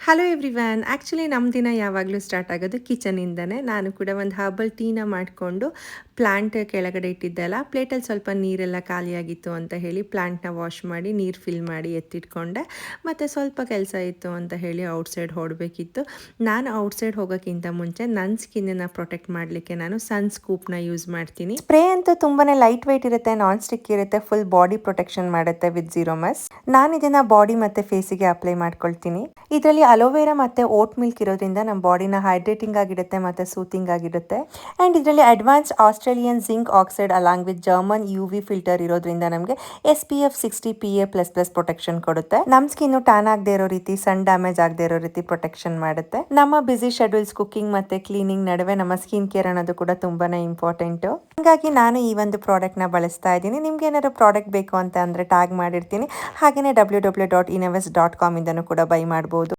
Hello everyone. Actually ನಮ್ಮ ದಿನ ಯಾವಾಗಲೂ ಸ್ಟಾರ್ಟ್ ಆಗೋದು ಕಿಚನಿಂದನೇ. ನಾನು ಕೂಡ ಒಂದು ಹರ್ಬಲ್ ಟೀನ ಮಾಡಿಕೊಂಡು ಪ್ಲ್ಯಾಂಟ್ ಕೆಳಗಡೆ ಇಟ್ಟಿದ್ದೆಲ್ಲ ಪ್ಲೇಟಲ್ಲಿ ಸ್ವಲ್ಪ ನೀರೆಲ್ಲ ಖಾಲಿಯಾಗಿತ್ತು ಅಂತ ಹೇಳಿ ಪ್ಲ್ಯಾಂಟ್ನ ವಾಶ್ ಮಾಡಿ ನೀರು ಫಿಲ್ ಮಾಡಿ ಎತ್ತಿಟ್ಕೊಂಡೆ. ಮತ್ತು ಸ್ವಲ್ಪ ಕೆಲಸ ಇತ್ತು ಅಂತ ಹೇಳಿ ಔಟ್ಸೈಡ್ ಹೊರಡಬೇಕಿತ್ತು. ನಾನು ಔಟ್ಸೈಡ್ ಹೋಗೋಕ್ಕಿಂತ ಮುಂಚೆ ನನ್ನ ಸ್ಕಿನ್ನನ್ನು ಪ್ರೊಟೆಕ್ಟ್ ಮಾಡಲಿಕ್ಕೆ ನಾನು ಸನ್ ಸ್ಕೂಪ್ನ ಯೂಸ್ ಮಾಡ್ತೀನಿ. ಸ್ಪ್ರೇ ಅಂತೂ ತುಂಬಾ ಲೈಟ್ ವೆಯ್ಟ್ ಇರುತ್ತೆ, ನಾನ್ ಸ್ಟಿಕ್ ಇರುತ್ತೆ, ಫುಲ್ ಬಾಡಿ ಪ್ರೊಟೆಕ್ಷನ್ ಮಾಡುತ್ತೆ ವಿತ್ ಜೀರೋ ಮಸ್. ನಾನು ಇದನ್ನು ಬಾಡಿ ಮತ್ತು ಫೇಸಿಗೆ ಅಪ್ಲೈ ಮಾಡ್ಕೊಳ್ತೀನಿ. ಇದರಲ್ಲಿ ಅಲೋವೆರಾ ಮತ್ತು ಓಟ್ ಮಿಲ್ಕ್ ಇರೋದ್ರಿಂದ ನಮ್ಮ ಬಾಡಿನ ಹೈಡ್ರೇಟಿಂಗ್ ಆಗಿರುತ್ತೆ ಮತ್ತು ಸೂತಿಂಗ್ ಆಗಿರುತ್ತೆ. ಆ್ಯಂಡ್ ಇದರಲ್ಲಿ advance Australian zinc oxide along with German UV filter ಇರೋದ್ರಿಂದ ನಮಗೆ SPF 60 PA++ ಪ್ರೊಟೆಕ್ಷನ್ ಕೊಡುತ್ತೆ. ನಮ್ಮ ಸ್ಕಿನ್ನು ಟ್ಯಾನ್ ಆಗದೆ ಇರೋ ರೀತಿ, ಸನ್ ಡ್ಯಾಮೇಜ್ ಆಗದೆ ಇರೋ ರೀತಿ ಪ್ರೊಟೆಕ್ಷನ್ ಮಾಡುತ್ತೆ. ನಮ್ಮ ಬಿಸಿ ಶೆಡ್ಯೂಲ್ಸ್, ಕುಕಿಂಗ್ ಮತ್ತು ಕ್ಲೀನಿಂಗ್ ನಡುವೆ ನಮ್ಮ ಸ್ಕಿನ್ ಕೇರ್ ಅನ್ನೋದು ಕೂಡ ತುಂಬಾನೇ ಇಂಪಾರ್ಟೆಂಟು. ಹಾಗಾಗಿ ನಾನು ಈ ಒಂದು ಪ್ರಾಡಕ್ಟ್ನ ಬಳಸ್ತಾ ಇದ್ದೀನಿ. ನಿಮ್ಗೆ ಏನಾದ್ರು ಪ್ರಾಡಕ್ಟ್ ಬೇಕು ಅಂತ ಅಂದರೆ ಟ್ಯಾಗ್ ಮಾಡಿರ್ತೀನಿ. ಹಾಗೆಯೇ www.innovest.com ಇಂದನೂ ಕೂಡ ಬೈ ಮಾಡ್ಬೋದು.